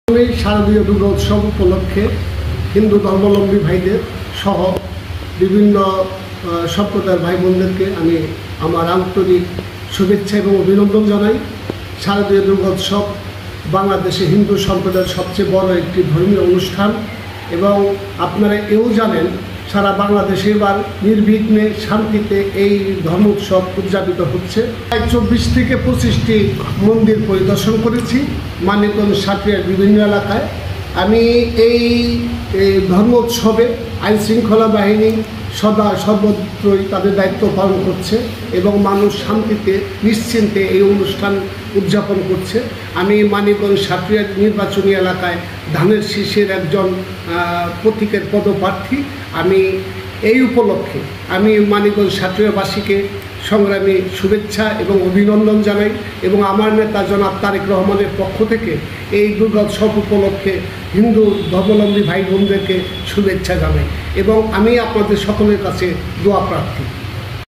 শারদীয় দুর্গা উৎসব উপলক্ষে হিন্দু ধর্মাবলম্বী ভাইদের সহ বিভিন্ন সম্প্রদায়ের ভাই বোনদেরকে আমি আমার আন্তরিক শুভেচ্ছা এবং অভিনন্দন জানাই। শারদীয় দুর্গা উৎসব বাংলাদেশে হিন্দু সম্প্রদায়ের সবচেয়ে বড় একটি ধর্মীয় অনুষ্ঠান এবং আপনারা এও জানেন সারা বাংলাদেশে এবার নির্বিঘ্নে শান্তিতে এই ধর্ম উৎসব উদযাপিত হচ্ছে। 24 থেকে 25টি মন্দির পরিদর্শন করেছি মানিকগঞ্জ সাতক্ষীরার বিভিন্ন এলাকায়। আমি এই ধর্ম উৎসবে আইনশৃঙ্খলা বাহিনী সর্বত্রই তাদের দায়িত্ব পালন করছে এবং মানুষ শান্তিতে নিশ্চিন্তে এই অনুষ্ঠান উদযাপন করছে। আমি মানিকগঞ্জ সাতক্ষীরা নির্বাচনী এলাকায় ধানের শীষের একজন প্রতীকের পদপ্রার্থী। আমি এই উপলক্ষে আমি মানিকগঞ্জ সাতক্ষীরাবাসীকে সংগ্রামী শুভেচ্ছা এবং অভিনন্দন জানাই এবং আমার নেতা জনাব তারেক রহমানের পক্ষ থেকে এই দুর্গা উৎসব উপলক্ষে হিন্দু ধর্মাবলম্বী ভাই বোনদেরকে শুভেচ্ছা জানাই এবং আমি আপনাদের সকলের কাছে দোয়া প্রার্থী।